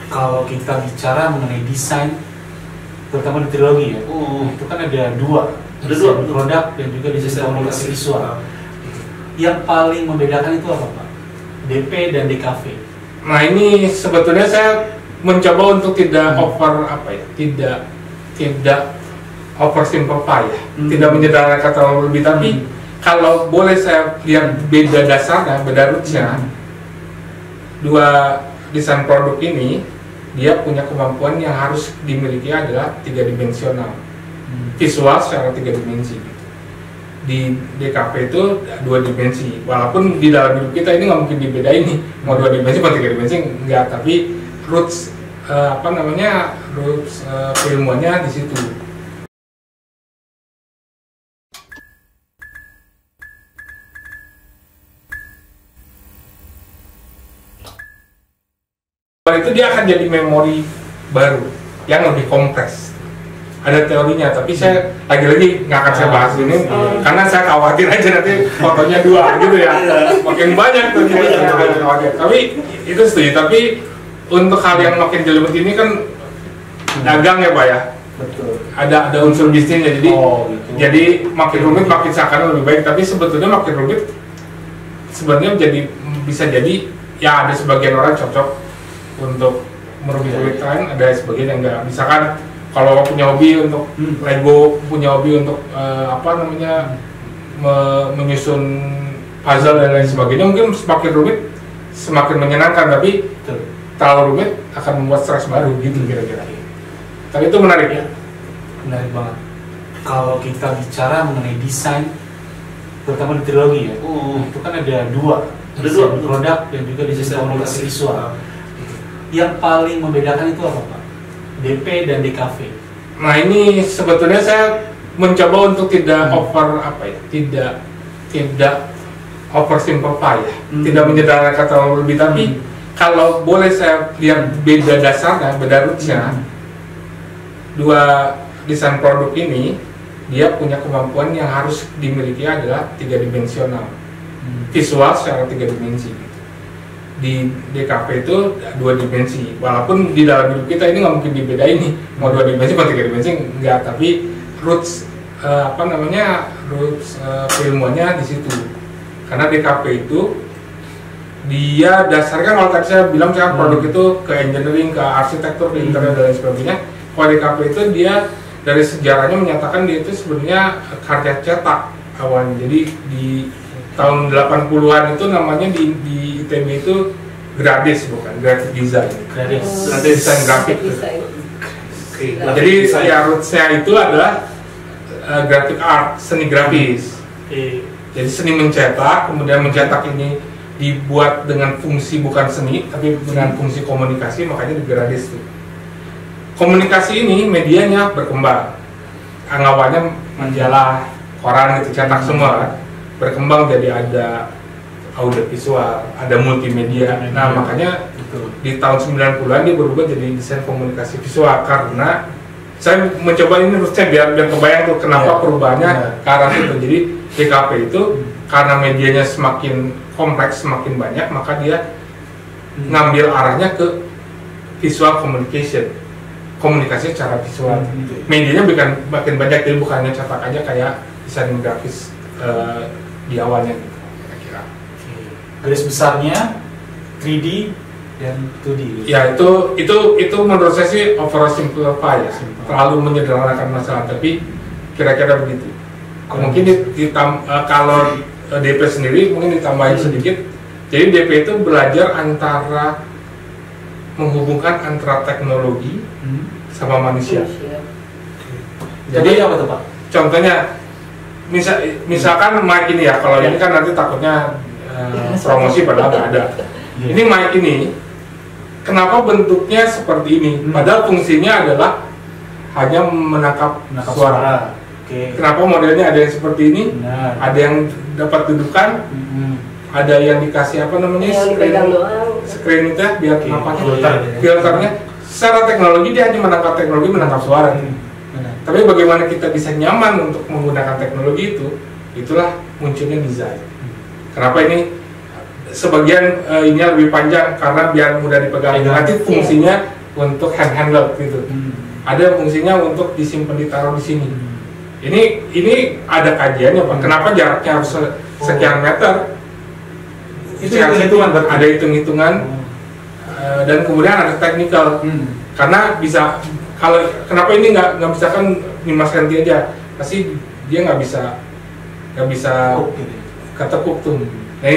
Kalau kita bicara mengenai desain, terutama di trilogi ya, itu kan ada dua produk dan juga desain komunikasi visual. Yang paling membedakan itu apa Pak? DP dan DKV. Nah ini sebetulnya saya mencoba untuk tidak tidak oversimplify ya, tidak menyederhanakan terlalu lebih, tapi kalau boleh saya lihat beda dasarnya, beda rootsnya, dua desain produk ini dia punya kemampuan yang harus dimiliki adalah 3-dimensional, visual secara 3 dimensi. Di DKV itu 2 dimensi, walaupun di dalam hidup kita ini nggak mungkin dibedain nih, mau 2 dimensi mau 3 dimensi enggak, tapi roots roots keilmuannya di situ. Itu dia akan jadi memori baru yang lebih kompleks. Ada teorinya, tapi saya lagi-lagi nggak akan saya bahas ini karena saya khawatir aja nanti fotonya 2 gitu ya, makin banyak tuh khawatir. Tapi itu setuju. Tapi untuk hal yang makin jelimet ini kan dagang ya Pak ya. Betul. Ada unsur bisnisnya, jadi jadi makin rumit makin seakan lebih baik. Tapi sebetulnya makin rumit sebenarnya bisa jadi ya ada sebagian orang cocok untuk merumit-rumitkan, ada sebagian yang enggak. Misalkan kalau punya hobi untuk Lego, punya hobi untuk menyusun puzzle dan lain sebagainya, mungkin semakin rumit semakin menyenangkan, tapi terlalu rumit akan membuat stres baru gitu kira-kira. Tapi itu menarik ya. Menarik banget. Kalau kita bicara mengenai desain, terutama di trilogi ya, itu kan ada dua produk dan juga desain komunikasi visual. Yang paling membedakan itu apa Pak? DP dan DKV. Nah ini sebetulnya saya mencoba untuk tidak tidak oversimplify ya, tidak menyederhanakan terlalu lebih, tapi kalau boleh saya lihat beda dasarnya, beda rootsnya, dua desain produk ini dia punya kemampuan yang harus dimiliki adalah 3-dimensional, visual secara 3 dimensi. Di DKV itu 2 dimensi, walaupun di dalam hidup kita ini nggak mungkin dibedain nih, mau 2 dimensi mau 3 dimensi enggak, tapi roots roots keilmuannya di situ. Karena DKV itu dia dasarnya, kalau tadi saya bilang produk itu ke engineering, ke arsitektur, ke interior dan lain sebagainya. Kalau DKV itu dia dari sejarahnya menyatakan dia itu sebenarnya karya cetak awalnya. Jadi di tahun 80-an itu namanya di ITB itu Gradis, bukan graphic design. Gradis desain grafik. Jadi ya rootsnya itu adalah graphic art, seni grafis. Jadi seni mencetak, kemudian mencetak ini dibuat dengan fungsi bukan seni, tapi dengan fungsi komunikasi, makanya di Gradis itu. Komunikasi ini medianya berkembang. Awalnya majalah, koran gitu, cetak semua. Berkembang jadi ada audio visual, ada multimedia. Nah makanya di tahun 90-an dia berubah jadi desain komunikasi visual, karena saya mencoba ini rootsnya biar kebayang tuh kenapa perubahannya ke arah itu. Jadi DKV itu karena medianya semakin kompleks, semakin banyak, maka dia ngambil arahnya ke visual communication, komunikasi secara visual. Medianya makin banyak, jadi bukannya cetak aja kayak desain grafis di awalnya gitu, kira-kira. Garis besarnya 3D dan 2D. Ya itu menurut saya sih oversimplify ya, terlalu menyederhanakan masalah, tapi kira-kira begitu. Mungkin kalau DP sendiri mungkin ditambahin sedikit. Jadi DP itu belajar menghubungkan antara teknologi sama manusia. Jadi apa tuh Pak? Contohnya misalkan mic ini ya, kalau ini kan nanti takutnya promosi padahal nggak ada. Ini mic ini, kenapa bentuknya seperti ini? Padahal fungsinya adalah hanya menangkap suara. Kenapa modelnya ada yang seperti ini? Ada yang dapat dudukan, ada yang dikasih screen itu biar filternya. Secara teknologi dia hanya menangkap suara. Tapi bagaimana kita bisa nyaman untuk menggunakan teknologi itu, itulah munculnya desain. Kenapa ini sebagian ini lebih panjang karena biar mudah dipegang. Nanti fungsinya untuk handheld gitu. Ada fungsinya untuk disimpan ditaruh di sini. Ini ada kajiannya Pak. Kenapa jaraknya harus sekian meter? Itu hitungan, ada hitung-hitungan dan kemudian ada teknikal. Karena bisa kalau kenapa ini nggak misalkan 5 cm aja, pasti dia nggak bisa ketekuk tuh. Nah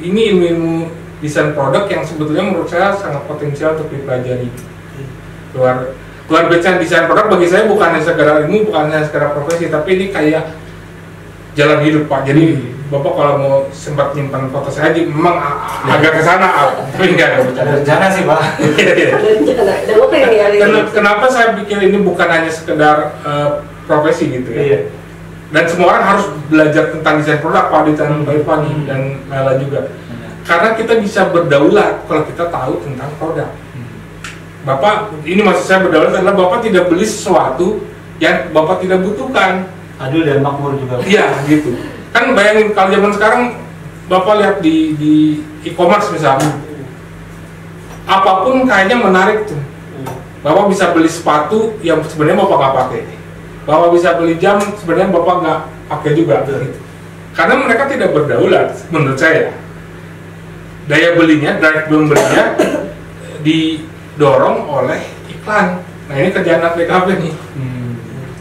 ini ilmu desain produk yang sebetulnya menurut saya sangat potensial untuk dipelajari. Luar biasa desain produk bagi saya bukan hanya sekedar ilmu, bukan hanya sekedar profesi, tapi ini kayak jalan hidup Pak. Jadi Bapak kalau mau sempat nyimpan foto saya memang agak ke sana, tapi enggak ada rencana sih Pak. Kenapa saya pikir ini bukan hanya sekedar profesi gitu ya? Dan semua orang harus belajar tentang desain produk, Pak Adit dan Mbak Ivani dan Mela juga. Karena kita bisa berdaulat kalau kita tahu tentang produk. Bapak, ini maksud saya berdaulat adalah Bapak tidak beli sesuatu yang Bapak tidak butuhkan. Adil dan makmur juga. Iya, gitu. Kan bayangin kalau zaman sekarang Bapak lihat di e-commerce misalnya, apapun kayaknya menarik tuh. Bapak bisa beli sepatu yang sebenarnya Bapak nggak pakai. Bapak bisa beli jam sebenarnya Bapak nggak pakai juga. Gitu. Karena mereka tidak berdaulat, menurut saya. Daya belinya, drive belinya didorong oleh iklan. Nah ini kerjaan APKP nih.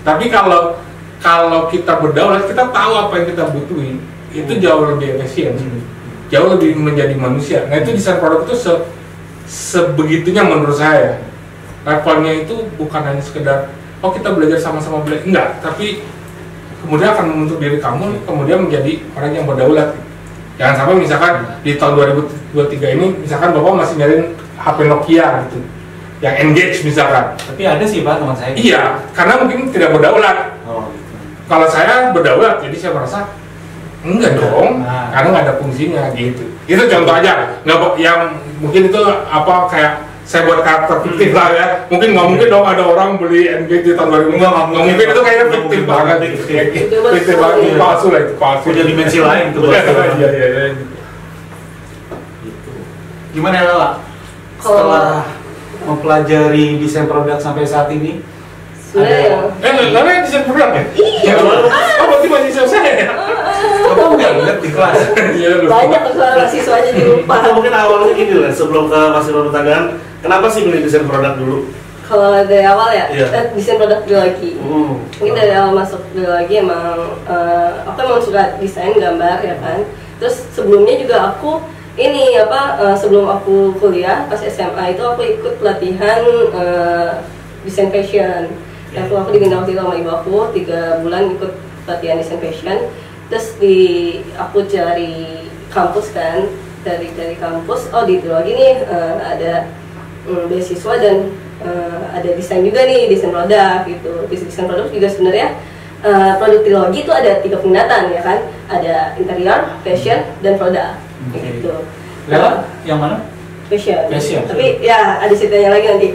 Tapi kalau kita berdaulat, kita tahu apa yang kita butuhin, itu jauh lebih efisien, jauh lebih menjadi manusia. Nah itu desain produk itu sebegitunya menurut saya. Levelnya itu bukan hanya sekedar, oh kita belajar sama-sama belajar, enggak. Tapi kemudian akan membentuk diri kamu, kemudian menjadi orang yang berdaulat. Jangan sampai misalkan di tahun 2023 ini, misalkan Bapak masih nyariin HP Nokia gitu, yang engage misalkan. Tapi ada sih Pak teman saya. Iya, karena mungkin tidak berdaulat. Kalau saya berdaulat, jadi saya merasa enggak dong, karena nggak ada fungsinya gitu. Itu contoh aja, nggak yang mungkin itu apa kayak saya buat karakter fiktif lah ya. Mungkin nggak mungkin dong ada orang beli NG di tahun 2000. Nggak mungkin, itu kayaknya fiktif banget. Fiktif banget, palsu lah itu, palsu. Punya dimensi lain tuh. Iya. Gimana Lela? Setelah mempelajari desain produk sampai saat ini, Lela desain produk ya? Iya. Oh, berarti masih selesai ya? kamu nggak lihat di kelas? Banyak kesalahan siswanya di lupa. Atau mungkin awalnya gini lah, sebelum ke masih pertanyaan, kenapa sih beli desain produk dulu? Kalau dari awal ya, desain produk biologi. Mungkin dari awal masuk biologi emang aku emang suka desain gambar ya kan. Terus sebelumnya juga aku ini sebelum aku kuliah pas SMA itu aku ikut pelatihan desain fashion. Aku diminta waktu itu sama ibu aku 3 bulan ikut pelatihan desain fashion. Terus aku cari kampus kan, dari kampus, di biologi nih ada beasiswa dan ada desain juga nih, desain produk gitu. Desain produk juga sebenarnya produk trilogi itu ada 3 peminatan ya kan, ada interior, fashion, dan produk gitu. Lela yang mana? Fashion. Tapi ya ada ceritanya lagi nanti.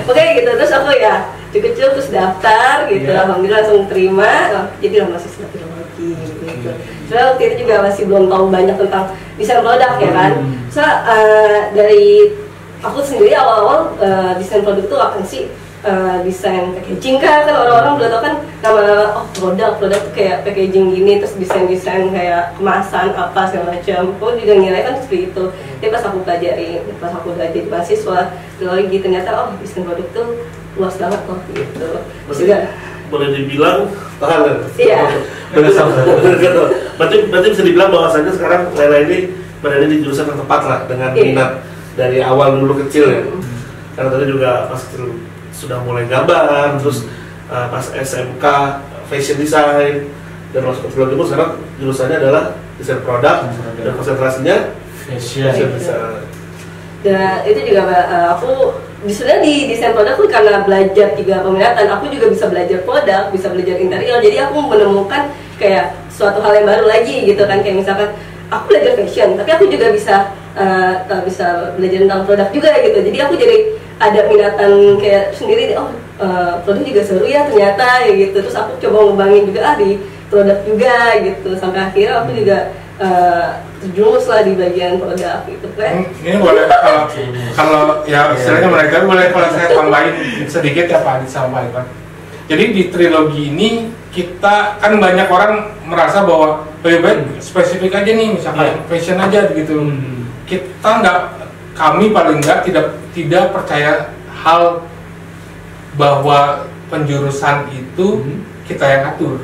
Oke gitu, terus aku ya cukup terus daftar gitu, alhamdulillah langsung terima, jadi lah mahasiswa trilogi gitu. Soalnya waktu itu juga masih belum tahu banyak tentang desain produk ya kan. So dari aku sendiri awal-awal desain produk itu akan sih desain packaging kan orang-orang belum tahu kan nama produk tuh kayak packaging gini, terus desain kayak kemasan apa segala macam. Aku juga nilai kan seperti itu. Tapi pas aku udah jadi mahasiswa biologi ternyata desain produk tuh luas banget loh gitu. Juga boleh dibilang tahan. Iya. Berarti bisa dibilang bahwasannya sekarang Lela ini berada di jurusan yang tepat lah dengan minat dari awal dulu kecil ya. Karena tadi juga pas kecil sudah mulai gambar, terus pas SMK fashion design dan masuk ke biologi pun sekarang jurusannya adalah desain produk dan konsentrasinya fashion design. Dan itu juga aku sebenarnya di desain produk tuh karena belajar 3 peminatan, aku juga bisa belajar produk, bisa belajar interior. Jadi aku menemukan kayak suatu hal yang baru lagi gitu kan, kayak misalkan aku belajar fashion, tapi aku juga bisa belajar tentang produk juga gitu. Jadi aku jadi ada minatan kayak sendiri, produk juga seru ya ternyata ya gitu. Terus aku coba ngembangin juga di produk juga gitu, sampai akhirnya aku juga terjumus lah di bagian produk gitu kan. Ini boleh kalau ya istilahnya mereka boleh kalau saya tambahin sedikit ya Pak disampaikan. Jadi di trilogi ini kita kan banyak orang merasa bahwa lebih baik spesifik aja nih misalkan fashion aja gitu. Kita kami paling tidak percaya hal bahwa penjurusan itu kita yang atur.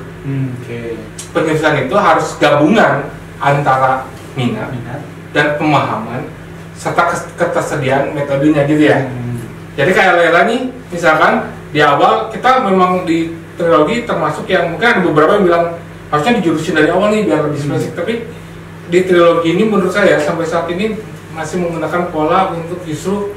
Penjurusan itu harus gabungan antara minat dan pemahaman serta ketersediaan metodenya gitu ya. Jadi kayak Lela nih, misalkan di awal kita memang di trilogi termasuk yang mungkin ada beberapa yang bilang harusnya dijurusin dari awal nih biar lebih spesifik. Tapi di trilogi ini menurut saya sampai saat ini masih menggunakan pola untuk justru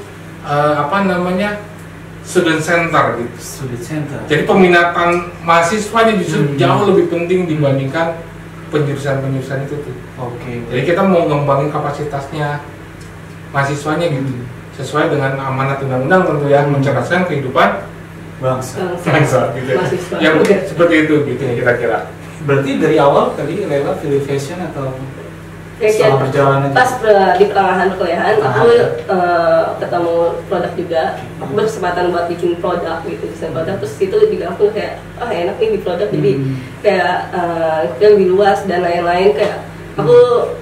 student center gitu. Student center. Jadi peminatan mahasiswanya justru jauh lebih penting dibandingkan penjurusan itu tuh. Jadi kita mau ngembangin kapasitasnya mahasiswanya gitu, sesuai dengan amanat undang-undang tentu ya, mencerdaskan kehidupan bangsa gitu. Yang seperti itu gitu kira-kira. Berarti dari awal tadi Lela pilih fashion atau setelah perjalanan? Pas di pertengahan perkuliahan aku ketemu produk juga. Aku berkesempatan buat bikin produk gitu, desain produk. Terus itu juga aku kayak enak nih di produk, jadi kayak lebih luas dan lain-lain. Kayak aku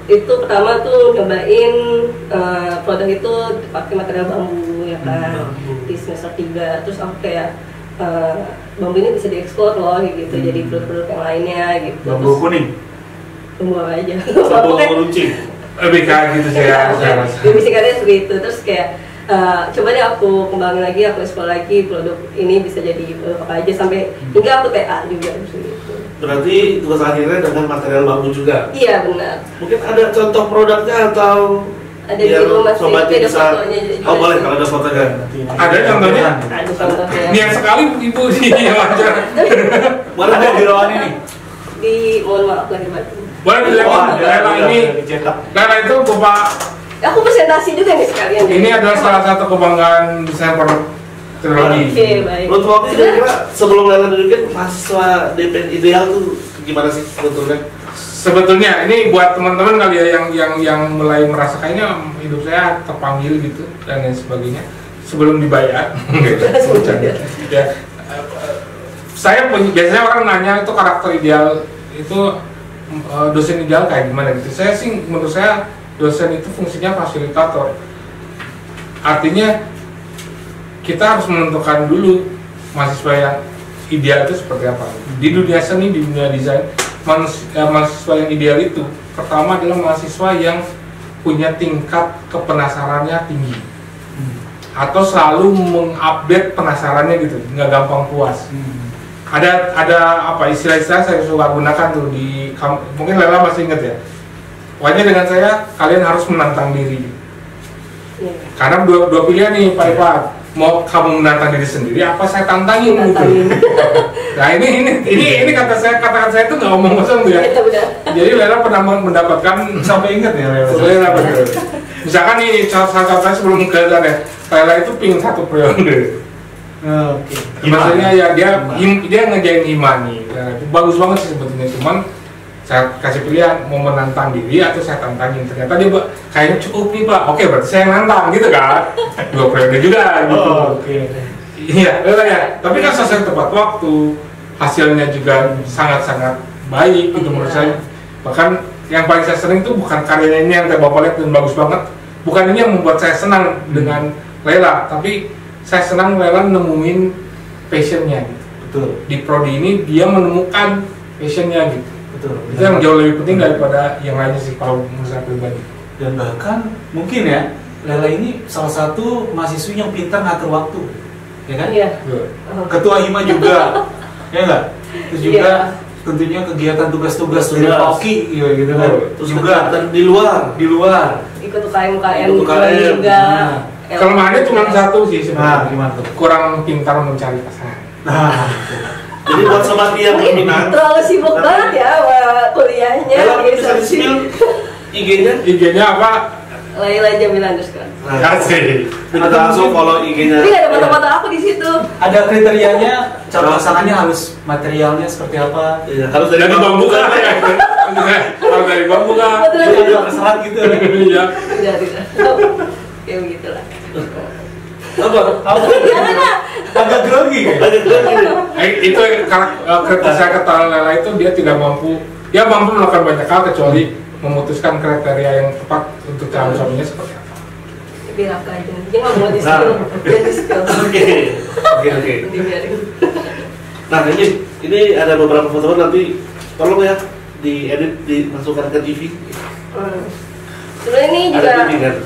itu pertama tuh nyobain produk itu pakai material bambu ya kan di semester 3. Terus aku kayak bambu ini bisa dieksplor loh gitu, jadi produk-produk yang lainnya gitu. Bambu kuning? Bambu aja. Bambu runcing? Lebih kayak gitu saya rasa. Bisa seperti itu. Terus kayak coba deh aku kembangin lagi, aku eksplor lagi produk ini bisa jadi apa aja sampai hingga aku TA juga gitu. Berarti tugas akhirnya dengan material bambu juga? Iya benar. Mungkin ada contoh produknya atau ada di rumah sih, ada fotonya. Oh boleh kalau ada fotonya. Ada contohnya? Ada contohnya. Ini yang sekali ibu sih wajar. Boleh ada di ruangan ini? Di mohon maaf lagi batu. Boleh dilihat Lela ini. Lela itu Bapak. Aku presentasi juga nih sekalian. Ini adalah salah satu kebanggaan desain produk trilogi. Oke, baik. Menurut Rocky kira-kira sebelum Lela dudukin mahasiswa DPN ideal tuh gimana sih sebetulnya? Sebetulnya ini buat teman-teman kali ya yang mulai merasakannya hidup saya terpanggil gitu dan lain sebagainya sebelum dibayar. Ya, saya biasanya orang nanya itu karakter ideal itu dosen ideal kayak gimana gitu. Saya sih menurut saya dosen itu fungsinya fasilitator. Artinya kita harus menentukan dulu mahasiswa yang ideal itu seperti apa. Di dunia seni, di dunia desain, mahasiswa yang ideal itu pertama adalah mahasiswa yang punya tingkat kepenasarannya tinggi atau selalu mengupdate penasarannya gitu, nggak gampang puas. Ada apa istilah-istilah saya suka gunakan tuh di mungkin Lela masih ingat ya. Pokoknya dengan saya kalian harus menantang diri. Karena dua pilihan nih Pak Ipat. Mau kamu menantang diri sendiri apa saya tantangin gitu. Nah ini kata saya itu nggak omong kosong tuh ya. Jadi Lela pernah mendapatkan sampai ingat ya Lela betul. Misalkan nih saat sebelum keadaan ya, Lela itu pingin 1 periode. Maksudnya ya dia ngejain Himani. Bagus banget sih sebetulnya, cuman saya kasih pilihan mau menantang diri atau saya tantangin. Ternyata dia kayaknya cukup nih Pak. Oke, berarti saya nantang gitu kan. 2 periode juga gitu. Iya, ya. Tapi kan selesai tepat waktu, hasilnya juga sangat-sangat baik gitu menurut saya. Bahkan yang paling saya senang itu bukan karyanya ini yang Bapak lihat dan bagus banget. Bukan ini yang membuat saya senang dengan Lela, tapi saya senang Lela nemuin passionnya gitu. Betul. Di prodi ini dia menemukan passionnya gitu. Betul. Itu yang jauh lebih penting daripada yang lainnya sih kalau menurut saya pribadi. Dan bahkan mungkin ya Lela ini salah satu mahasiswi yang pintar ngatur waktu, ya kan? Iya. Ketua Hima juga, ya enggak? Terus juga tentunya kegiatan tugas-tugas dari Rocky, gitu kan? Terus juga di luar. Ikut UKM juga. Kelemahannya cuma satu sih sebenarnya. Gimana tuh? Kurang pintar mencari pasangan. Jadi buat sobat yang berminat, terlalu sibuk banget ya kuliahnya. Bisa di-spill IG-nya? IG-nya apa? Laila Jamila underscore. Kasih. Atau langsung follow IG-nya. Tapi nggak ada foto-foto aku di situ. Ada kriterianya, cara pasangannya harus materialnya seperti apa? Iya, harus dari bambu kan? Harus dari bambu kan? Ada keserat gitu. Iya. Tidak. Ya begitulah. apa? Jangan lah. Agak grogi kan? Itu ketika saya ketahui Lela itu dia tidak mampu. Dia mampu melakukan banyak hal kecuali memutuskan kriteria yang tepat untuk calon suaminya seperti apa. Biar aku aja. Dia nggak mau di skill. Dia di skill. Oke. Dibiarin. Nah ini ada beberapa foto nanti tolong ya diedit dimasukkan ke TV. Sebenarnya ini juga Ada TV kan?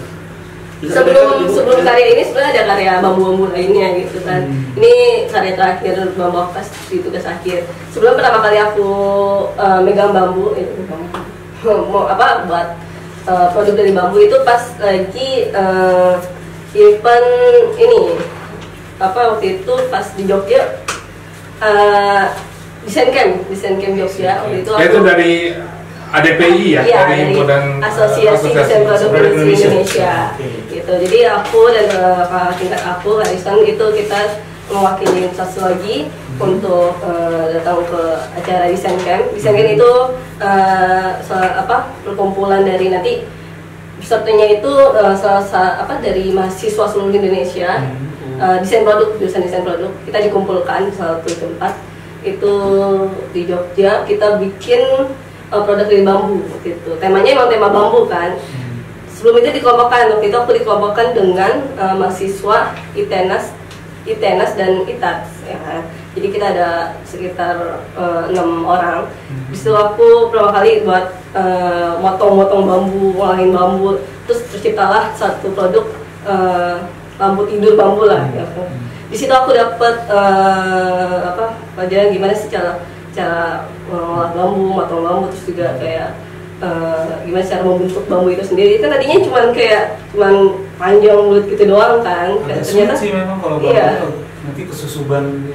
Bisa sebelum karya ini sebenarnya ada karya bambu-bambu lainnya gitu kan. Ini karya terakhir bambu pas di tugas akhir. Sebelum pertama kali aku megang bambu mau apa buat produk dari bambu itu pas lagi event ini apa waktu itu pas di Jogja desain camp Jogja waktu itu aku, itu dari ADPI ya, iya, dari Himpunan Asosiasi Desain Produk Indonesia. Gitu. Jadi aku dan kakak tingkat aku Harrison itu kita mewakili satu lagi untuk datang ke acara desain camp. Desain camp itu perkumpulan dari nanti pesertanya itu dari mahasiswa seluruh Indonesia. Jurusan desain produk kita dikumpulkan di satu tempat itu di Jogja. Kita bikin produk dari bambu gitu. Temanya emang tema bambu kan. Sebelum itu dikelompokkan, waktu itu aku dikelompokkan dengan mahasiswa ITENAS dan ITATS ya kan. Jadi kita ada sekitar 6 orang. Di situ aku pertama kali buat motong-motong bambu, ngolahin bambu, terus terciptalah satu produk lampu tidur bambu lah ya. Di situ aku dapat pelajaran gimana sih cara mengolah bambu, motong bambu, terus juga kayak gimana cara membentuk bambu itu sendiri. Kan tadinya cuman panjang bulat gitu doang kan. Ternyata sih memang kalau bambu iya. nanti kesusuban.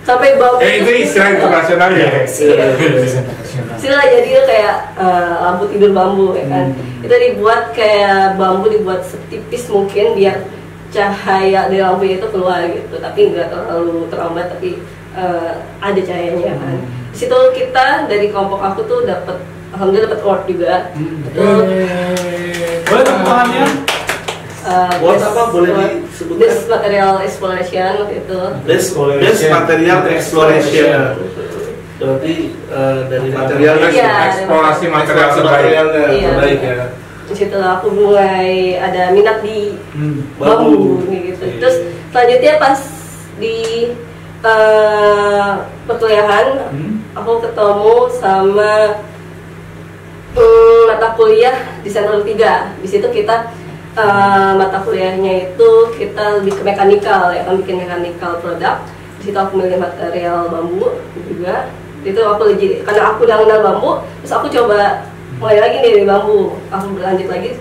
Sampai bambu. Itu istilah internasional ya. Istilah jadi itu kayak lampu tidur bambu ya kan. Itu dibuat kayak bambu dibuat setipis mungkin biar cahaya dari lampunya itu keluar gitu. Tapi nggak terlalu terambat tapi ada cahayanya kan. Di situ kita dari kelompok aku tuh alhamdulillah dapat award juga. Boleh tepuk tangannya? Award apa boleh disebutkan? Best Material Exploration waktu itu. Best Material Exploration. Berarti dari material eksplorasi material terbaik ya. Di situ aku mulai ada minat di bambu gitu. Terus selanjutnya pas di perkuliahan aku ketemu sama mata kuliah desain produk 3. Di situ kita mata kuliahnya itu kita lebih ke mekanikal ya kan, bikin mekanikal produk. Di situ aku milih material bambu juga. Itu aku karena aku udah kenal bambu, terus aku coba mulai lagi nih dari bambu. Aku berlanjut lagi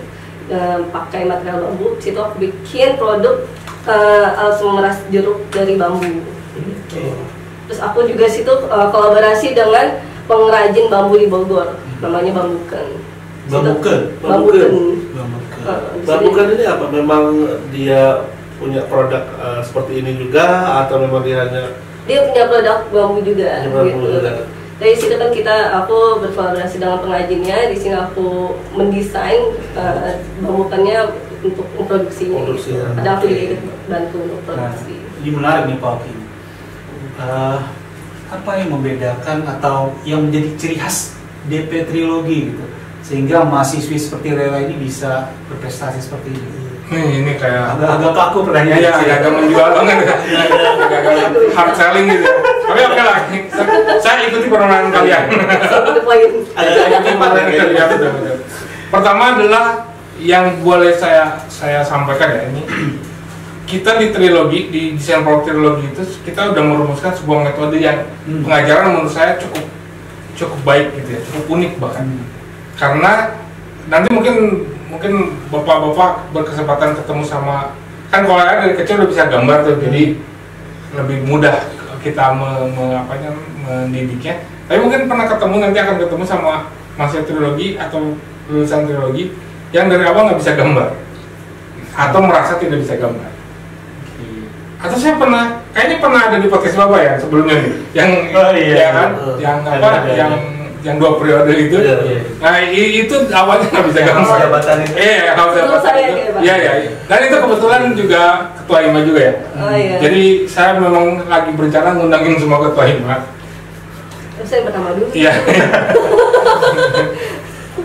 pakai material bambu. Di situ aku bikin produk alat pemeras jeruk dari bambu. Terus aku juga situ kolaborasi dengan pengrajin bambu di Bogor, namanya Bambuken. Bambuken ini apa? Memang dia punya produk seperti ini juga atau memang dia punya produk bambu juga gitu. Dari situ kan aku berkolaborasi dengan pengrajinnya. Di sini aku mendesain bambukannya untuk memproduksinya. Ada aku juga bantu untuk produksi. Ini menarik nih Pak Oki. Apa yang membedakan atau yang menjadi ciri khas DP Trilogi gitu sehingga mahasiswi seperti Lela ini bisa berprestasi seperti ini? Ini kayak agak kaku pertanyaannya. Iya, agak menjual banget ya. Agak hard selling gitu. Tapi oke lah, saya ikuti permainan kalian. Pertama adalah yang boleh saya sampaikan ya ini. Kita di Trilogi, di desain produk Trilogi itu kita udah merumuskan sebuah metode yang pengajaran menurut saya cukup baik gitu ya, cukup unik bahkan. Karena nanti mungkin bapak-bapak berkesempatan ketemu sama, kan kalau dari kecil udah bisa gambar tuh, jadi lebih mudah kita mendidiknya. Tapi mungkin pernah ketemu, nanti akan ketemu sama mahasiswa Trilogi atau lulusan Trilogi yang dari awal nggak bisa gambar atau merasa tidak bisa gambar. Atau saya kayaknya pernah ada di podcast Bapak ya sebelumnya nih, yang ya kan, yang apa, yang 2 periode itu. Nah itu awalnya nggak bisa gambar. Jabatan itu. Iya, kalau jabatan itu. Iya. Dan itu kebetulan juga ketua hima juga ya. Jadi saya memang lagi berencana ngundangin semua ketua hima. Terus saya pertama dulu. Iya.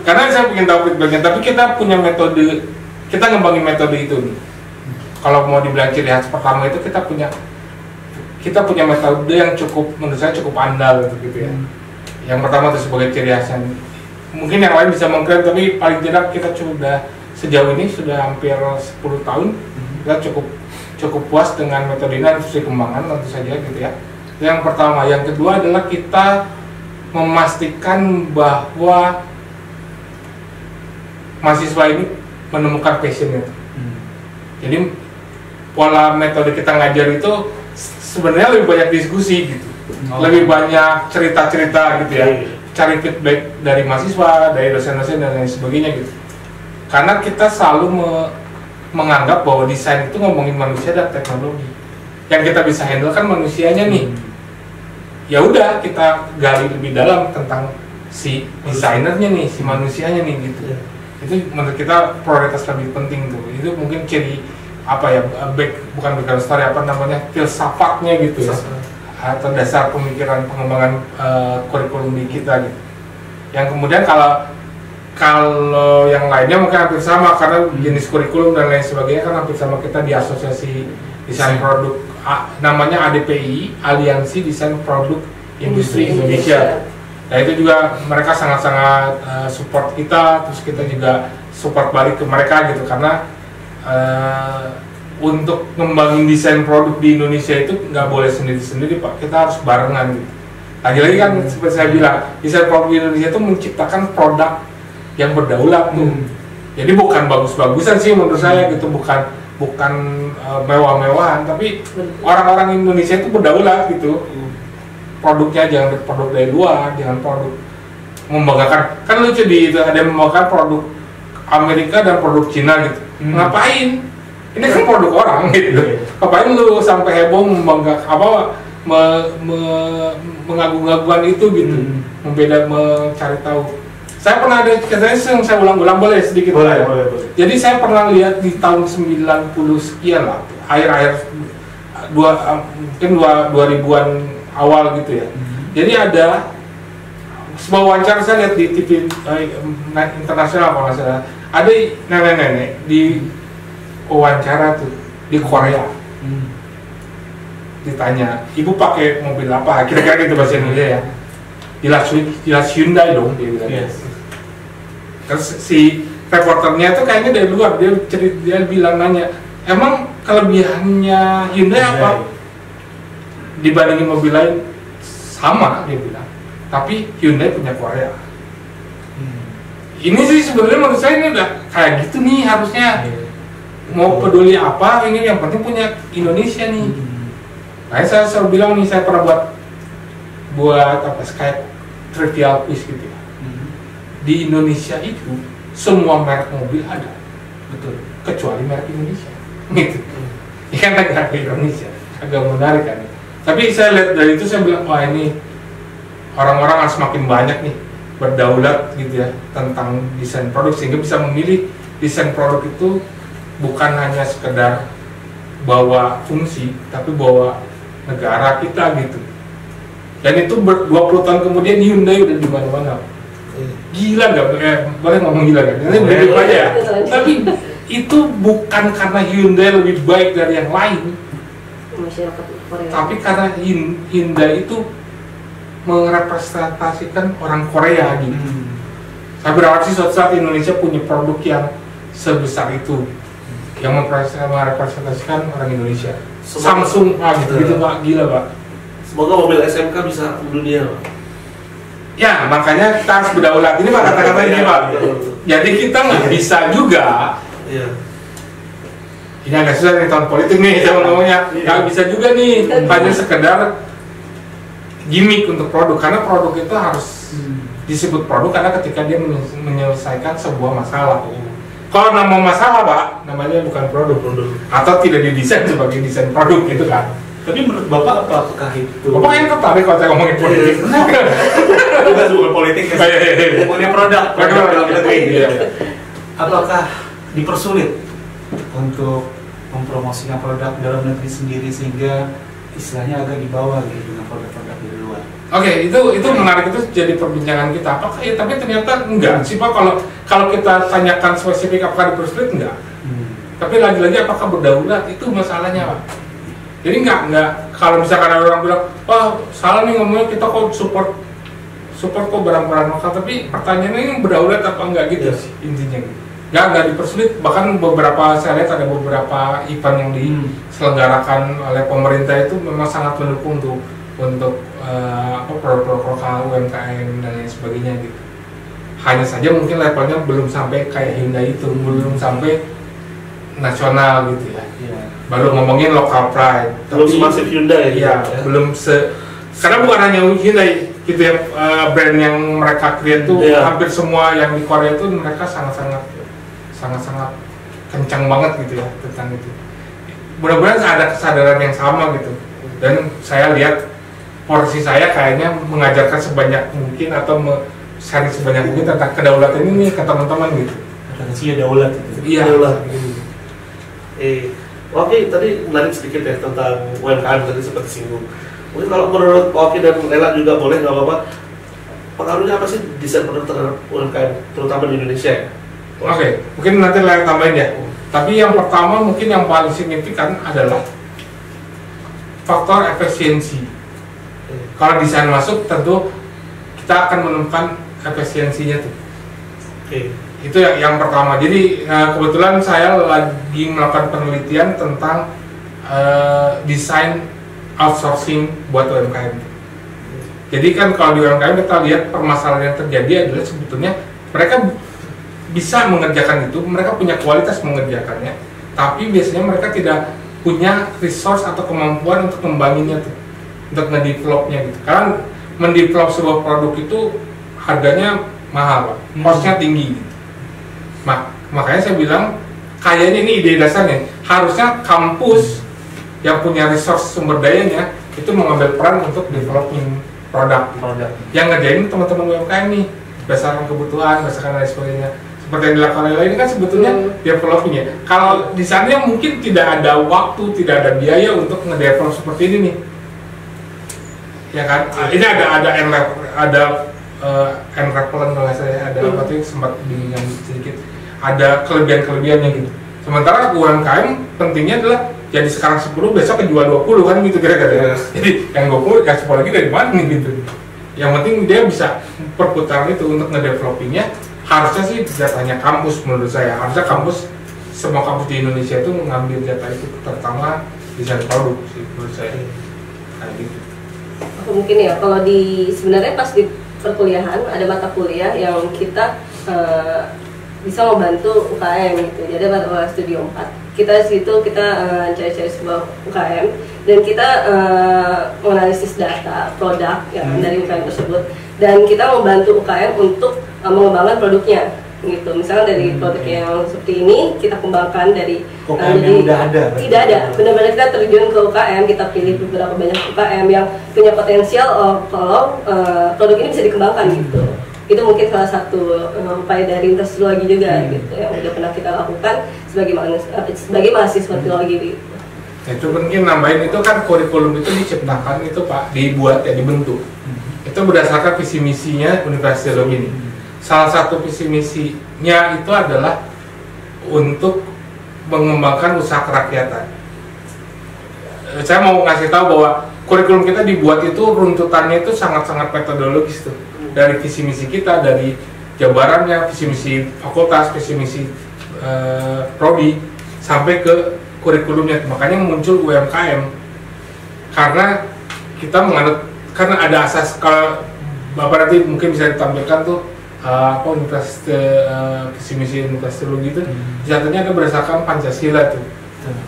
Karena saya ingin tahu feedbacknya, tapi kita punya metode, kita ngembangin metode itu nih. Kalau mau dibilang ciri khas pertama itu kita punya metode yang menurut saya cukup andal gitu ya. Yang pertama itu sebagai ciri khas, mungkin yang lain bisa mengklaim, tapi paling tidak kita sejauh ini sudah hampir 10 tahun kita cukup puas dengan metode ini, harus dikembangkan tentu saja gitu ya. Yang pertama, yang kedua adalah kita memastikan bahwa mahasiswa ini menemukan passion itu. Jadi pola metode kita ngajar itu sebenarnya lebih banyak diskusi gitu, lebih banyak cerita-cerita gitu ya, cari feedback dari mahasiswa, dari dosen-dosen dan lain sebagainya gitu. Karena kita selalu menganggap bahwa desain itu ngomongin manusia dan teknologi. Yang kita bisa handle kan manusianya nih. Ya udah kita gali lebih dalam tentang si desainernya nih, si manusianya nih gitu. Itu menurut kita prioritas lebih penting tuh. Itu mungkin ciri apa ya, bukan background story, apa namanya, filsafatnya gitu ya, atau dasar pemikiran pengembangan kurikulum di kita gitu. Yang kemudian kalau yang lainnya mungkin hampir sama karena jenis kurikulum dan lain sebagainya kan hampir sama, kita di asosiasi desain produk namanya ADPI, Aliansi Desain Produk Industri Indonesia. Nah itu juga mereka sangat-sangat support kita, terus kita juga support balik ke mereka gitu, karena untuk ngembangin desain produk di Indonesia itu nggak boleh sendiri-sendiri Pak, kita harus barengan gitu. Lagi-lagi kan seperti saya bilang, desain produk di Indonesia itu menciptakan produk yang berdaulat tuh. Jadi bukan bagus-bagusan sih menurut saya gitu, bukan mewah-mewahan, tapi orang-orang Indonesia itu berdaulat gitu. Produknya jangan produk dari luar, jangan produk membanggakan. Kan lucu itu ada yang membanggakan produk Amerika dan produk Cina gitu. Ngapain? Ini kan produk orang gitu. Ngapain lu sampai heboh mengagung-agungkan itu gitu. Mencari tahu. Saya pernah ada yang saya ulang-ulang, boleh sedikit? Boleh. Jadi saya pernah lihat di tahun 90 sekian lah, akhir-akhir mungkin 2000-an awal gitu ya. Jadi ada sebuah wawancara saya lihat di TV internasional kalau nggak salah, ada nenek-nenek di wawancara tuh di Korea. Ditanya, ibu pakai mobil apa? Kira-kira gitu bahasa Indonesia ya. Jelas Hyundai dong, dia bilang. Terus si reporternya tuh kayaknya dari luar, dia bilang nanya, emang kelebihannya Hyundai apa? Dibandingin mobil lain sama, dia bilang. Tapi Hyundai punya Korea. Ini sih sebenarnya menurut saya ini udah kayak gitu nih harusnya. Mau peduli apa, ini yang penting punya Indonesia nih. Nah, saya selalu bilang nih, saya pernah buat apa, kayak trivial quiz gitu ya. Di Indonesia itu semua merek mobil ada, betul, kecuali merek Indonesia. Gitu. Ini kan agak Indonesia, agak menarik kan. Tapi saya lihat dari itu, saya bilang, wah ini orang-orang harus makin banyak nih berdaulat gitu ya tentang desain produk, sehingga bisa memilih desain produk itu bukan hanya sekedar bawa fungsi, tapi bawa negara kita gitu. Dan itu 20 tahun kemudian Hyundai udah di mana-mana. Gila nggak? Boleh ngomong gila nggak? Ini begitu aja ya. Tapi itu bukan karena Hyundai lebih baik dari yang lain, tapi karena Hyundai itu merepresentasikan orang Korea gitu. Saya berharap sih suatu saat Indonesia punya produk yang sebesar itu, yang merepresentasikan orang Indonesia. Samsung gitu Pak, gila Pak. Semoga mobil SMK bisa dunia Pak. Ya, makanya kita harus berdaulat. Ini Pak kata-kata ini Pak. Jadi kita nggak bisa juga. Ini agak susah nih tahun politik nih, saya ngomongnya. Nggak bisa juga nih, hanya sekedar gimmick untuk produk. Karena produk itu harus disebut produk karena ketika dia menyelesaikan sebuah masalah. Kalau nama masalah Pak, namanya bukan produk atau tidak didesain sebagai desain produk gitu kan. Tapi menurut Bapak apakah itu? Bapak yang tertarik kalau saya ngomongin politik. Bukan politik, ngomongin produk dalam negeri. Apakah dipersulit untuk mempromosikan produk dalam negeri sendiri sehingga istilahnya agak di bawah gitu dengan produk-produk dari luar? Oke, itu menarik, itu jadi perbincangan kita. Apakah ya? Tapi ternyata enggak sih Pak. Kalau kita tanyakan spesifik apakah dipersulit, enggak. Tapi lagi-lagi apakah berdaulat, itu masalahnya Pak. Jadi enggak kalau misalkan ada orang bilang, wah salah nih ngomongnya, kita kok support kok barang-barang lokal, tapi pertanyaannya ini berdaulat apa enggak gitu sih intinya. Enggak dipersulit, bahkan saya lihat ada beberapa event yang diselenggarakan oleh pemerintah itu memang sangat mendukung untuk produk-produk lokal, UMKM dan lain sebagainya gitu. Hanya saja mungkin levelnya belum sampai kayak Hyundai itu, belum sampai nasional gitu ya. Baru ngomongin local pride. Belum semasif Hyundai. Iya, belum karena bukan hanya Hyundai gitu ya, brand yang mereka create tuh hampir semua yang di Korea itu mereka sangat-sangat kencang banget gitu ya tentang itu. Mudah-mudahan ada kesadaran yang sama gitu. Dan saya lihat porsi saya kayaknya mengajarkan sebanyak mungkin atau sharing sebanyak mungkin tentang kedaulatan ini ke teman-teman gitu. Sih daulat. Iya. Daulat. Oke, tadi menarik sedikit ya tentang UMKM tadi seperti singgung. Mungkin kalau menurut Oki dan Lela juga boleh nggak apa-apa. Pengaruhnya apa sih desain produk terhadap UMKM terutama di Indonesia? Oke, mungkin nanti Lela tambahin ya. Tapi yang pertama mungkin yang paling signifikan adalah faktor efisiensi. Kalau desain masuk, tentu kita akan menemukan efisiensinya tuh. Itu yang pertama. Jadi kebetulan saya lagi melakukan penelitian tentang desain outsourcing buat UMKM. Jadi kan kalau di UMKM kita lihat permasalahan yang terjadi adalah sebetulnya mereka bisa mengerjakan itu, mereka punya kualitas mengerjakannya, tapi biasanya mereka tidak punya resource atau kemampuan untuk membangunnya tuh, untuk ngedevelopnya gitu. Karena mendevelop sebuah produk itu harganya mahal Pak, costnya tinggi gitu. Makanya saya bilang kayaknya ini ide dasarnya, harusnya kampus yang punya resource sumber dayanya itu mengambil peran untuk developing produk. Yang ngerjain teman-teman UMKM nih berdasarkan kebutuhan, berdasarkan lain sebagainya. Seperti yang dilakukan oleh ini kan sebetulnya developingnya. Kalau di sana mungkin tidak ada waktu, tidak ada biaya untuk ngedevelop seperti ini nih. Ya kan? Ini ada enrapment kalau saya ada apa tuh sempat bingung sedikit. Ada kelebihan-kelebihannya gitu. Sementara UMKM pentingnya adalah jadi sekarang 10 besok kejual 20 kan gitu kira-kira. Jadi yang 20 kasih lagi dari mana nih gitu. Yang penting dia bisa perputaran itu untuk ngedevelopingnya. Harusnya sih datanya kampus menurut saya. Harusnya semua kampus di Indonesia itu mengambil data itu, terutama desain produk sih menurut saya. Kayak gitu. Mungkin ya kalau sebenarnya pas di perkuliahan ada mata kuliah yang kita bisa membantu UKM gitu. Jadi mata kuliah studi 4. Kita cari-cari sebuah UKM dan kita menganalisis data produk yang dari UKM tersebut, dan kita membantu UKM untuk mengembangkan produknya gitu. Misalnya dari produk yang seperti ini kita kembangkan dari UKM yang udah ada. Tidak ada. Benar-benar kita terjun ke UKM, kita pilih beberapa banyak UKM yang punya potensial kalau produk ini bisa dikembangkan gitu. Itu mungkin salah satu upaya dari Lintas Trilogi juga gitu yang udah pernah kita lakukan sebagai mahasiswa trilogi gitu. Itu mungkin nambahin, itu kan kurikulum itu diciptakan itu Pak, dibuat ya, dibentuk. Itu berdasarkan visi misinya Universitas Trilogi ini. Salah satu visi misinya itu adalah untuk mengembangkan usaha kerakyatan. Saya mau ngasih tahu bahwa kurikulum kita dibuat itu runtutannya itu sangat-sangat metodologis tuh. Dari visi misi kita, dari jabarannya, visi misi fakultas, visi misi prodi sampai ke kurikulumnya. Makanya muncul UMKM karena kita menganut, karena ada asas, kalau Bapak nanti mungkin bisa ditampilkan tuh visi misi Universitas Trilogi itu jatuhnya ada berdasarkan Pancasila tuh.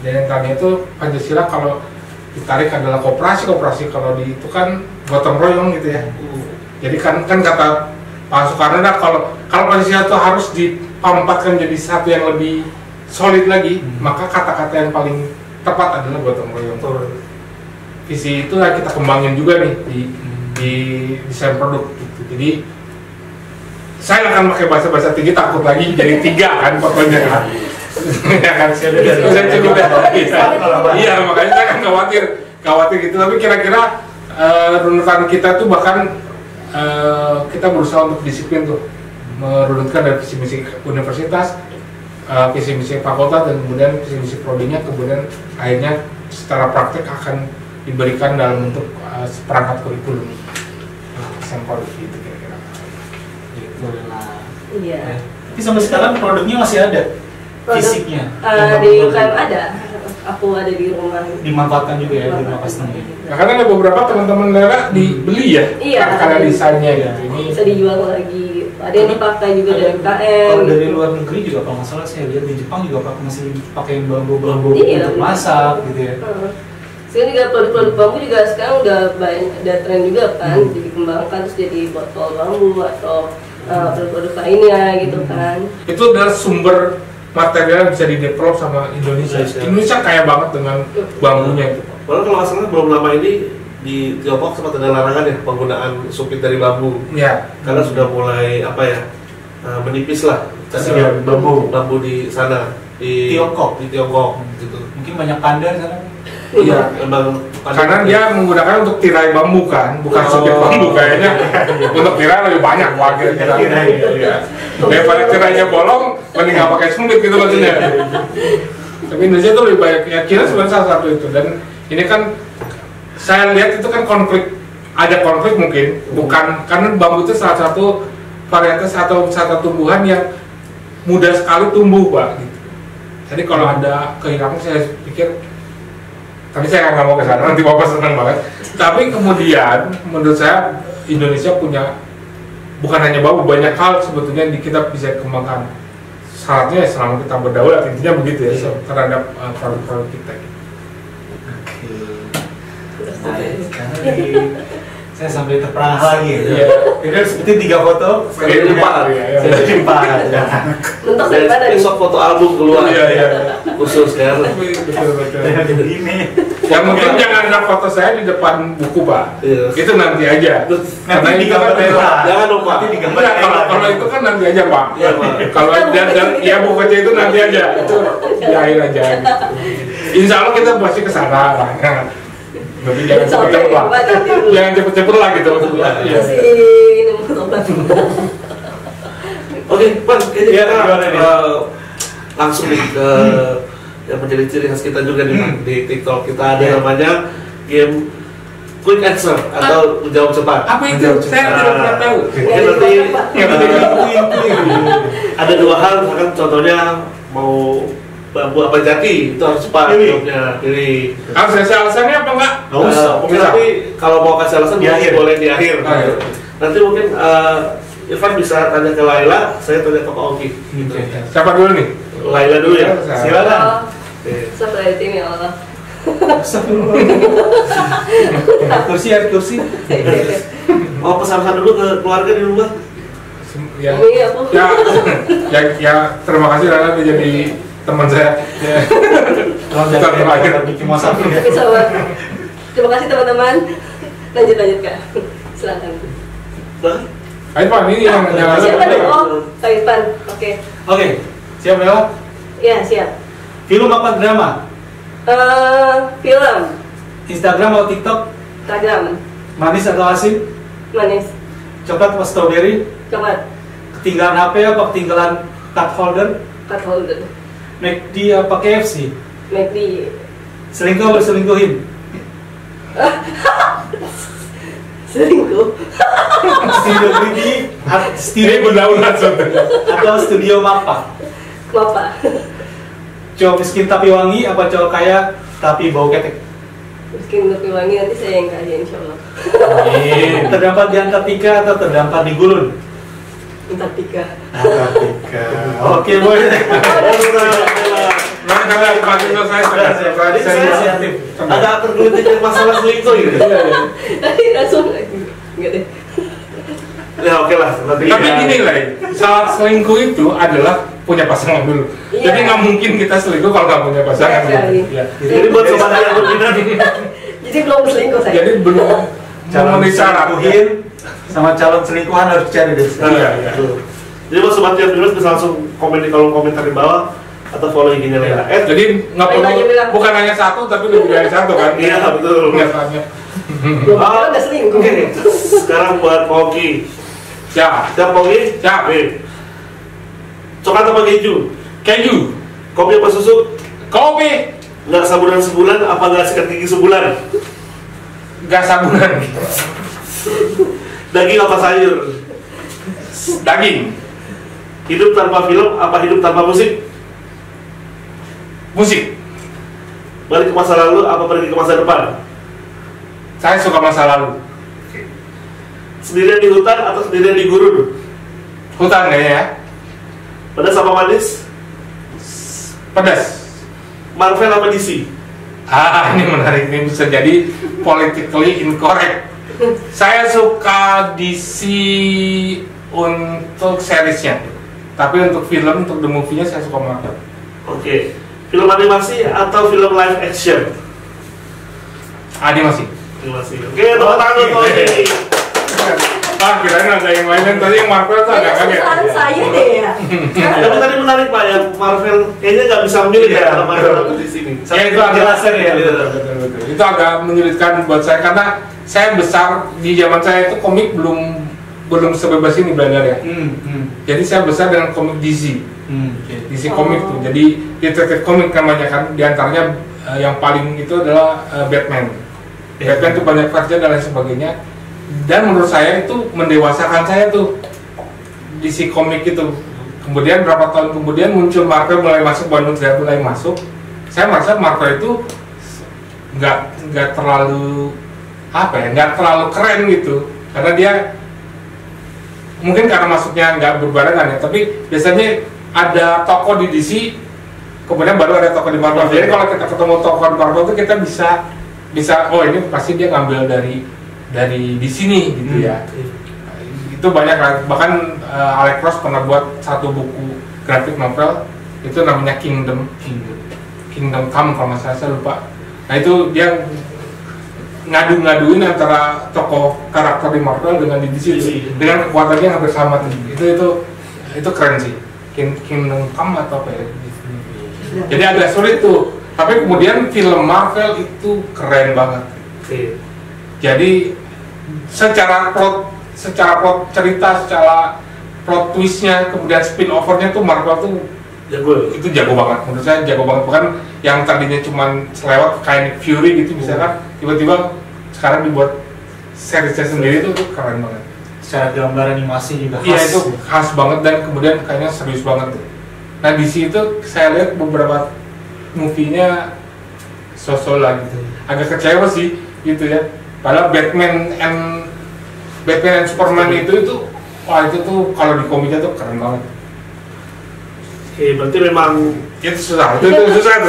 Dan yang tadi itu Pancasila kalau ditarik adalah koperasi, kalau itu kan gotong royong gitu ya. Jadi kan kata Pak Soekarno, kalau Pancasila itu harus dipampatkan jadi satu yang lebih solid lagi, maka kata-kata yang paling tepat adalah gotong royong. Visi itulah kita kembangin juga nih di desain produk gitu. Jadi saya akan pakai bahasa tinggi, takut lagi jadi 3 kan pokoknya kan. Ya kan, saya cukup ya. Iya, makanya saya kan khawatir gitu. Tapi kira-kira runutan kita tuh bahkan kita berusaha untuk disiplin tuh, merunutkan dari visi misi universitas, visi misi fakultas, dan kemudian visi misi prodinya, kemudian akhirnya secara praktek akan diberikan dalam bentuk seperangkat kurikulum sampel gitu kira-kira. Boleh lah. Iya. Tapi sampai sekarang produknya masih ada. Fisiknya di UKM ada, aku ada di rumah. Dimanfaatkan juga ya di rumah customer. Nah, karena ada beberapa teman-teman Lela dibeli ya, Iya, karena desainnya gitu. Ini bisa dijual lagi. Ada yang dipakai juga dari UKM. Kalau dari luar negeri juga kalau nggak salah saya lihat di Jepang juga masih pakai bambu-bambu untuk masak gitu ya. Sekarang juga produk-produk bambu juga sekarang udah banyak, ada tren juga kan, dikembangkan terus jadi botol bambu atau produk-produk lainnya gitu kan. itu adalah sumber material yang bisa di-develop sama Indonesia. Indonesia kaya banget dengan bambunya itu. Padahal kalau nggak salah belum lama ini di Tiongkok sempat ada larangan ya penggunaan supit dari bambu. Ya. Karena sudah mulai menipis lah bambu di sana di Tiongkok gitu. Mungkin banyak pandai sana. Iya, karena dia menggunakan untuk tirai bambu kan, bukan supit bambu kayaknya. Untuk tirai lebih banyak wakil tirai. Daripada tirainya bolong, mending nggak pakai sumpit gitu maksudnya. Tapi Indonesia itu lebih banyak, ya Cina sebenarnya salah satu itu. Dan ini kan saya lihat itu kan ada konflik mungkin, bukan karena bambu itu salah satu varietas atau satu tumbuhan yang mudah sekali tumbuh, Pak. Gitu. Jadi kalau ada kehilangan, saya pikir, tapi saya nggak mau ke sana, nanti Bapak senang banget. Tapi kemudian menurut saya Indonesia punya bukan hanya bambu, banyak hal sebetulnya kita bisa kembangkan. Syaratnya selama kita berdaulat, intinya begitu ya, terhadap produk-produk kita. Saya sampai terperangah lagi. Iya. Ini seperti 3 foto. Saya lupa. Untuk daripada Besok foto album keluar. Iya. Khusus kan. Betul. Ini. Ya mungkin jangan ada foto saya di depan buku, Pak. Iya. Itu nanti aja. Nanti digambar Lela. Jangan lupa. Nanti digambar Enggak, kalau itu kan nanti aja, Pak. Iya, Pak. Kalau dan ya buku kecil itu nanti aja. Itu di akhir aja. Gitu. Insya Allah kita pasti ke sana lah. Tapi jangan cepet-cepet lah. Jangan cepet-cepet lah gitu maksudnya. Iya. Oke, Pan, kayaknya kita langsung nih ke yang menjadi ciri khas kita juga nih, Pan. Di TikTok kita ada namanya game quick answer atau jawab cepat. Apa itu? Saya tidak pernah tahu. Nanti ada 2 hal, misalkan contohnya mau bambu apa jati, itu harus cepat jawabnya. Pilih. Harus kasih alasannya apa enggak? Nggak usah. Tapi kalau mau kasih alasan Di akhir. boleh di akhir. Nanti mungkin Irfan bisa tanya ke Laila, saya tanya ke Pak Oki. Gitu. Siapa dulu nih? Laila dulu ya. Silakan. Setelah tim ya Allah. Kursi. Mau pesan-pesan dulu ke keluarga di rumah. Ya. Ini aku. Ya, terima kasih Rana udah jadi teman saya. Kalau dari bikin masak ya. Oke, sobat. Terima kasih teman-teman. Lanjut Kak. Silakan. Ayo Pak, ini yang Siapa dong? Oh, Kak Irfan. Oke. Oke, siap Lela? Ya, siap. Film apa drama? Film. Instagram atau TikTok? Instagram. Manis atau asin? Manis. Coklat atau strawberry? Coklat. Ketinggalan HP apa ketinggalan cup holder? Cut holder. McD apa KFC? McD. Selingkuh atau selingkuhin? Selingkuh. Studio 3D ini berdaulat sebenarnya. atau studio Mapa? Bapak. Cowok miskin tapi wangi apa cowok kaya tapi bau ketek? Miskin tapi wangi, nanti saya yang kaya insya Allah. Terdampar di Antartika atau terdampar di gurun? Antartika. Antartika. Oke, boleh. Nah, kalau masih selesai, Inisiatif. Agak tergelitik masalah selingkuh gitu. Tadi langsung lagi. Enggak deh. Ya oke lah. Tapi gini lah, saat selingkuh itu adalah punya pasangan dulu. Iya. Jadi nggak mungkin kita selingkuh kalau nggak punya pasangan dulu. Iya. Jadi buat sobat yang berminat, Jadi belum selingkuh saya. Jadi belum memenuhi syarat. Sama calon selingkuhan harus cari deh. Iya. Jadi buat sobat yang berminat bisa langsung komen di kolom komentar di bawah atau follow IG-nya Lela. Jadi nggak perlu, bukan hanya satu tapi lebih dari satu kan? Iya betul. Belum udah selingkuh. Oke, sekarang buat Poki. Siap. Siap Poki? Siap. Coklat apa keju? Keju. Kopi apa susu? Kopi. Nggak sabunan sebulan apa nggak sikat gigi sebulan? Nggak sabunan. Daging apa sayur? Daging. Hidup tanpa film apa hidup tanpa musik? Musik. Balik ke masa lalu apa pergi ke masa depan? Saya suka masa lalu. Sendirian di hutan atau sendirian di gurun? Hutan kayaknya ya. Pedas apa manis? Pedas. Marvel apa DC? Ini menarik, ini bisa jadi politically incorrect. Saya suka DC untuk seriesnya, tapi untuk film, untuk the movie-nya saya suka Marvel. Oke. Film animasi atau film live action? Animasi. Animasi. Oke, tepuk tangan untuk Poki. Kirain ada yang lain, tadi yang Marvel tuh agak kaget. Kesalahan saya deh ya. Tapi tadi menarik Pak, yang Marvel kayaknya nggak bisa memilih ya kalau Marvel atau di sini. Ya itu agak ya. Betul. Itu agak menyulitkan buat saya karena saya besar di zaman saya itu komik belum sebebas ini beredar ya. Jadi saya besar dengan komik DC. DC komik tuh. Jadi detective komik namanya kan, diantaranya yang paling itu adalah Batman. Batman tuh banyak versi dan lain sebagainya. Dan menurut saya itu mendewasakan saya tuh DC komik itu. Kemudian berapa tahun kemudian muncul Marvel mulai masuk, Bandung saya mulai masuk. Saya merasa Marvel itu nggak terlalu nggak terlalu keren gitu, karena dia mungkin karena masuknya nggak berbarengan ya. Tapi biasanya ada toko di DC, kemudian baru ada toko di Marvel. Jadi kalau kita ketemu toko di Marvel itu kita bisa oh ini pasti dia ngambil dari di sini gitu ya. Itu banyak, bahkan Alex Ross pernah buat satu buku grafik novel itu namanya Kingdom Come kalau nggak salah, saya lupa. Nah itu dia ngadu-ngaduin antara tokoh karakter di Marvel dengan di DC dengan kekuatannya yang hampir sama tuh. Itu keren sih. Kingdom Come atau apa ya? Jadi agak sulit tuh. Tapi kemudian film Marvel itu keren banget. Jadi secara plot cerita, secara plot twistnya, kemudian spin offernya tuh Marvel tuh jago banget. Menurut saya jago banget. Bahkan yang tadinya cuma selewat kayak Fury gitu misalkan, tiba-tiba sekarang dibuat seriesnya sendiri tuh keren banget. Secara gambar animasi juga khas. Iya itu khas banget dan kemudian kayaknya serius banget tuh. Nah di situ saya lihat beberapa movie-nya so-so lah gitu. Agak kecewa sih gitu ya. Padahal Batman and Superman itu wah itu tuh kalau di komiknya tuh keren banget. Berarti memang itu susah. Itu susah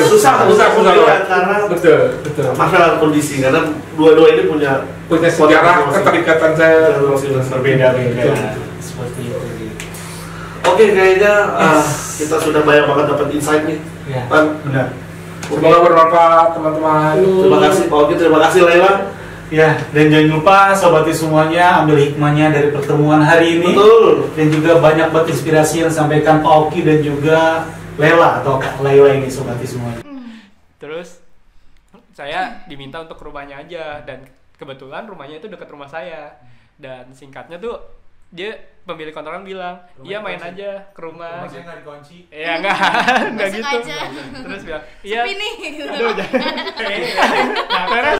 karena betul. masalah kondisi, karena dua-dua ini punya sejarah keterikatan saya berbeda-beda seperti itu. Oke, kayaknya kita sudah banyak banget dapat insight nih. Ya, benar. Semoga bermanfaat teman-teman. Terima kasih Pak Ogi, terima kasih Lela. Ya, dan jangan lupa sobati semuanya ambil hikmahnya dari pertemuan hari ini. Betul. Dan juga banyak buat inspirasi yang disampaikan Pak Ogi dan juga Lela atau Kak Laila ini sobati semuanya. Terus saya diminta untuk ke rumahnya aja, dan kebetulan rumahnya itu dekat rumah saya. Dan singkatnya tuh dia pemilik kontrakan bilang, iya main aja ke rumah. Rumahnya nggak dikunci? Iya enggak gitu. Aja. Terus bilang, iya. Sepi nih. Aduh, jangan.